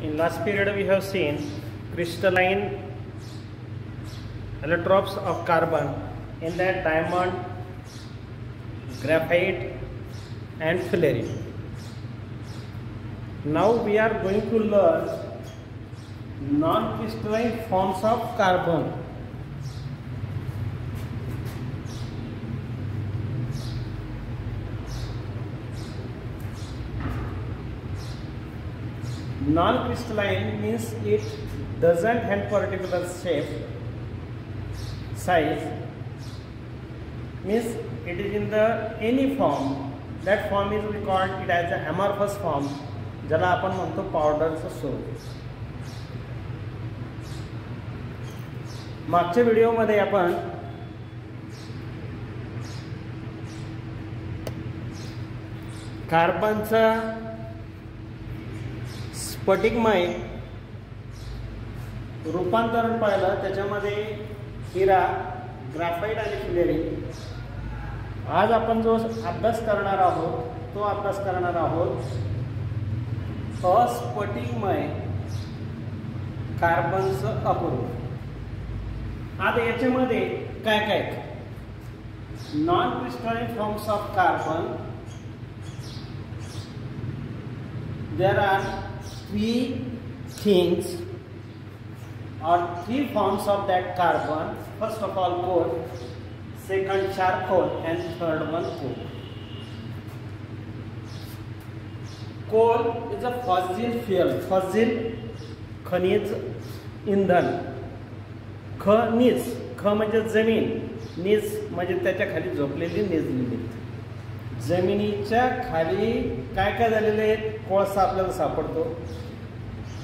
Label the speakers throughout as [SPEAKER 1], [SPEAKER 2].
[SPEAKER 1] In last period we have seen crystalline allotropes of carbon in that diamond, graphite and fullerene. Now we are going to learn non-crystalline forms of carbon. Non-crystalline means it doesn't have particular shape, size, means it is in the any form. That form is we call it as an amorphous form, ज्याला आपण म्हणतो पावडरचं स्वरूप. मागच्या व्हिडिओमध्ये आपण कार्बनचा स्फटिकमय रूपांतरण पाहिलं. त्याच्यामध्ये हिरा, ग्राफाइट आणि फ्युलेरिन. आज आपण जो अभ्यास करणार आहोत तो अभ्यास करणार आहोत अस्फटिकमय कार्बनचं अपरूप. आता याच्यामध्ये काय काय non crystalline forms of carbon. There are three things or three forms of that carbon. First of all coal, second charcoal and third one coke. Coal is a fossil fuel. Fossil खनिज इंधन. खनिज, ख म्हणजे जमीन, निज म्हणजे त्याच्या खाली झोपलेली निजलेली. जमिनीच्या खाली काय काय झालेले आहेत. कोळसा आपल्याला सापडतो,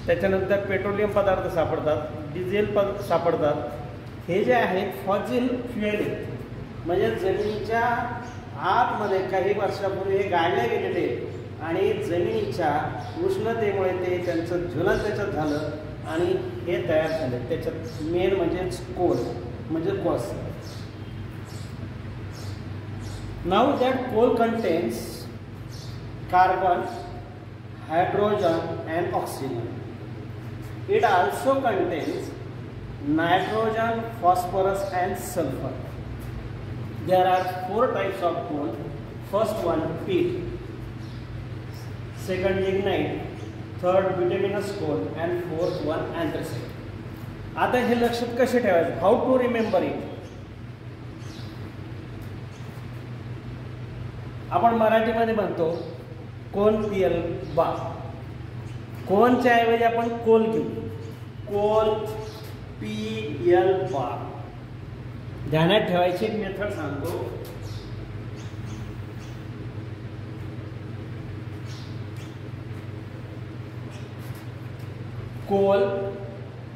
[SPEAKER 1] त्याच्यानंतर पेट्रोलियम पदार्थ सापडतात, डिझेल सापडतात. हे जे आहेत फॉसिल फ्युएल म्हणजे जमिनीच्या आतमध्ये काही वर्षापूर्वी हे गाळले गेलेले आणि जमिनीच्या उष्णतेमुळे ते त्यांचं ज्वलन त्याच्यात झालं आणि हे तयार झाले. त्याच्यात मेन म्हणजे कोल म्हणजे कोळसा. Now that coal contains carbon, hydrogen and oxygen. It also contains nitrogen, phosphorus and sulfur. There are four types of coal. First one peat, second lignite, third bituminous coal and fourth one anthracite. आता हे लक्षात कसे ठेवायचे? How to remember it? आपण मराठीमध्ये म्हणतो कोण पियल बा. कोणच्या ऐवजी आपण कोल घेऊ. कोल पियल बा. ध्यानात ठेवायची एक मेथड सांगतो. कोल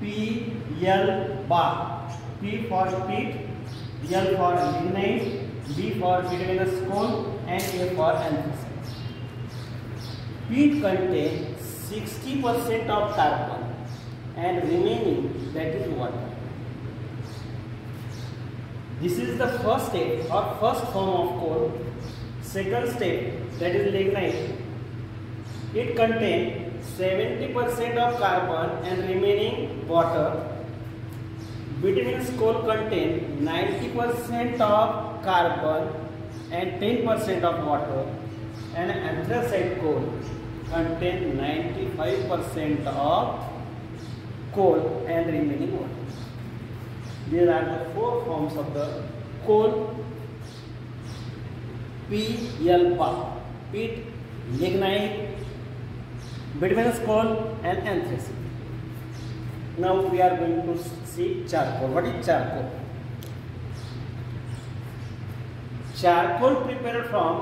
[SPEAKER 1] पियल बा. पी फॉर पीट, L for lignite, B for bituminous coal and A for anthracite. Peat contains 60% of carbon and remaining that is water. This is the first step or first form of coal. Second step that is lignite. It contains 70% of carbon and remaining water. Bituminous coal contains 90% of carbon and 10% of water, and anthracite coal contains 95% of coal and remaining water. These are the four forms of the coal. PLBA, peat, lignite, bituminous coal and anthracite. Now we are going to see charcoal. What is charcoal? Charcoal prepared from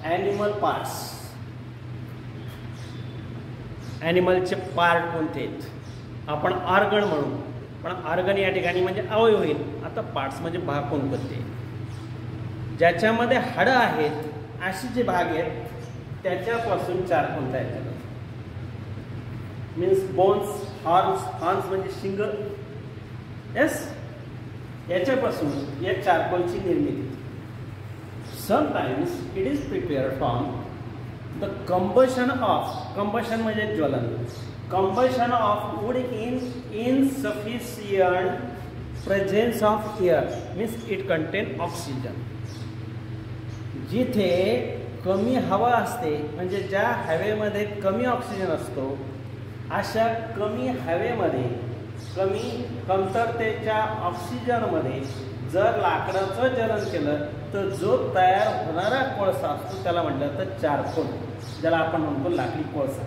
[SPEAKER 1] animal parts. ॲनिमलचे part कोणते आहेत? आपण organ म्हणू, पण organ या ठिकाणी म्हणजे अवयव होईल. आता पार्ट्स म्हणजे भाग कोणते? ज्याच्यामध्ये हाडं आहेत असे जे भाग आहेत त्याच्यापासून चारकोल तयार केलं. Means bones, horns. हॉर्न्स म्हणजे शिंग. येस, याच्यापासून या चारकोलची निर्मिती. Sometimes it is prepared from the combustion म्हणजे ज्वलन, combustion of wood in insufficient presence of air means it contain oxygen. जिथे कमी हवा असते म्हणजे ज्या हवेमध्ये कमी ऑक्सिजन असतो, अशा कमी हवेमध्ये कमी कमतरतेच्या ऑक्सिजनमध्ये जर लाकडाचं जलन केलं तर जो तयार होणारा कोळसा असतो त्याला म्हटलं तर चारकोल, ज्याला आपण म्हणतो लाकडी कोळसा.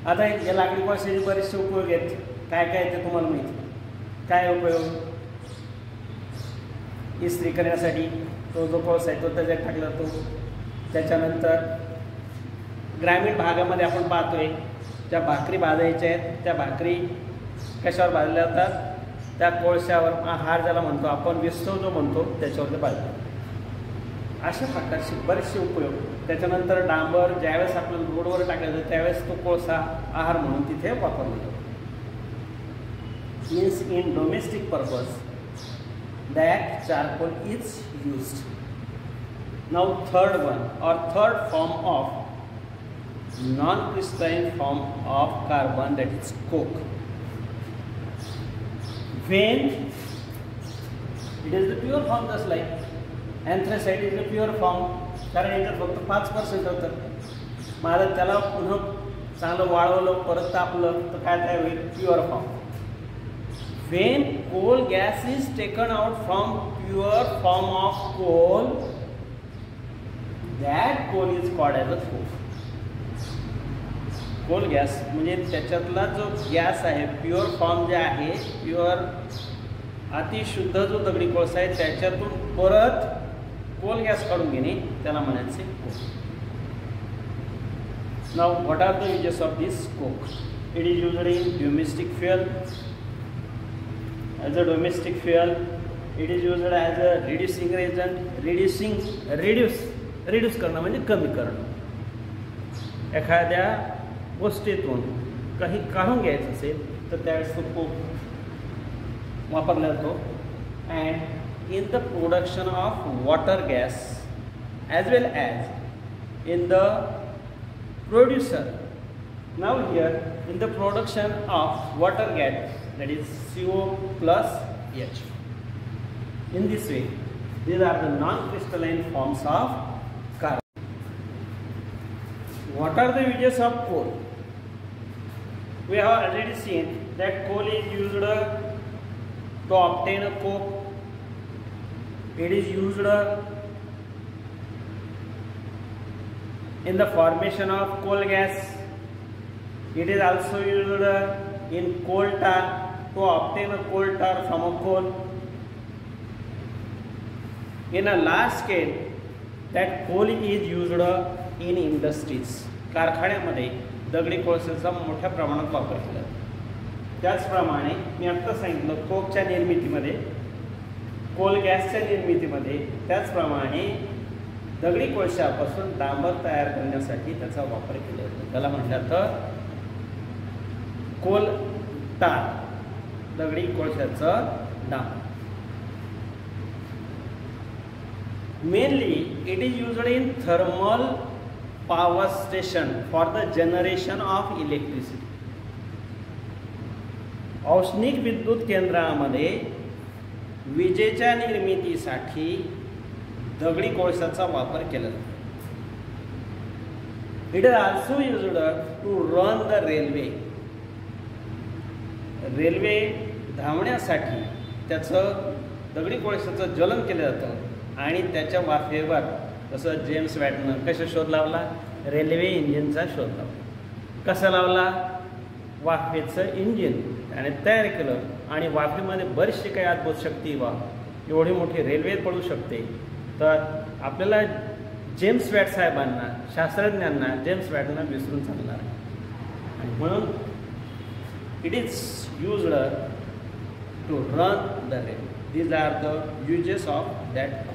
[SPEAKER 1] आता या लाकडी कोळशाचे बरेचसे उपयोग आहेत. काय काय ते तुम्हाला माहिती. काय उपयोग? इस्त्री करण्यासाठी तो जो कोळसा आहे तो त्याच्यात टाकला जातो. त्याच्यानंतर ग्रामीण भागामध्ये आपण पाहतोय ज्या भाकरी भाजायच्या आहेत त्या भाकरी कशावर भाजल्या जातात? त्या कोळशावर, हार ज्याला म्हणतो आपण, विस्तव जो म्हणतो त्याच्यावर ते भाजतात. अशा प्रकारचे बरेचसे उपयोग. त्याच्यानंतर डांबर ज्यावेळेस आपल्याला रोडवर टाकलं जातं त्यावेळेस तो कोळसा आहार म्हणून तिथे वापरला जातो. Means in domestic purpose that charcoal is used. Now third one or third form of non-crystalline form of carbon, that is coke. When it is the pure form, just like anthracite is the pure form, कारण याच्यात फक्त 5% होतं. मला त्याला पुन्हा चांगलं वाळवलं परत तापलं तर काय तयार होईल? Pure form. When coal gas is taken out from pure form of coal, that coal is called as a coke. Coal gas म्हणजे त्याच्यातला जो गॅस आहे, प्युअर फॉर्म जे आहे, प्युअर अतिशुद्ध जो दगडी कोळसा आहे त्याच्यातून परत कोल गॅस काढून घेणे त्याला म्हणायचे coke. Now what are the uses of this coke? It is used in domestic fuel. As a domestic fuel, it is used as a reducing agent. reduce करणं म्हणजे कमी करणं. एखाद्या गोष्टीतून काही काढून घ्यायचं असेल तर त्यावेळेस तो कोक वापरला जातो. And in the production of water gas as well as in the producer. Now here in the production of water gas, that is CO plus H. In this way, these are the non-crystalline forms of carbon. What are the uses of coal? We have already seen that coal is used to obtain a coke. It is used in the formation of coal gas. It is also used in coal tar to obtain a coal tar from a coal. In a large scale, that coal is used in industries. कारखान्यामध्ये दगडी कोळशाचा मोठ्या प्रमाणात वापर केला जातो. त्याचप्रमाणे मी आत्ता सांगितलं कोकच्या निर्मितीमध्ये, कोल गॅसच्या निर्मितीमध्ये, त्याचप्रमाणे दगडी कोळशापासून डांबर तयार करण्यासाठी त्याचा वापर केला जातो. त्याला म्हटलं तर कोल टार, दगडी कोळशाचं डांबर. Mainly it is used in thermal power station for the generation of electricity. औष्णिक विद्युत केंद्रामध्ये विजेच्या निर्मितीसाठी दगडी कोळशाचा वापर केला जातो. It is also used to run the railway. Railway धावण्यासाठी त्याचं दगडी कोळशाचं ज्वलन केलं जातं आणि त्याच्या वाफेवर, जसं जेम्स वॅटनं कसा शोध लावला? रेल्वे इंजिनचा शोध लावला. कसा लावला? वाफेचं इंजिन त्याने तयार केलं आणि वाफेमध्ये बरीचशी काही अद्भुत शक्ती, वा एवढी मोठी रेल्वे पडू शकते. तर आपल्याला जेम्स वॅट साहेबांना, शास्त्रज्ञांना जेम्स वॅटना विसरून चालणार आहे. आणि म्हणून it is used to run the rail. These are the uses of that.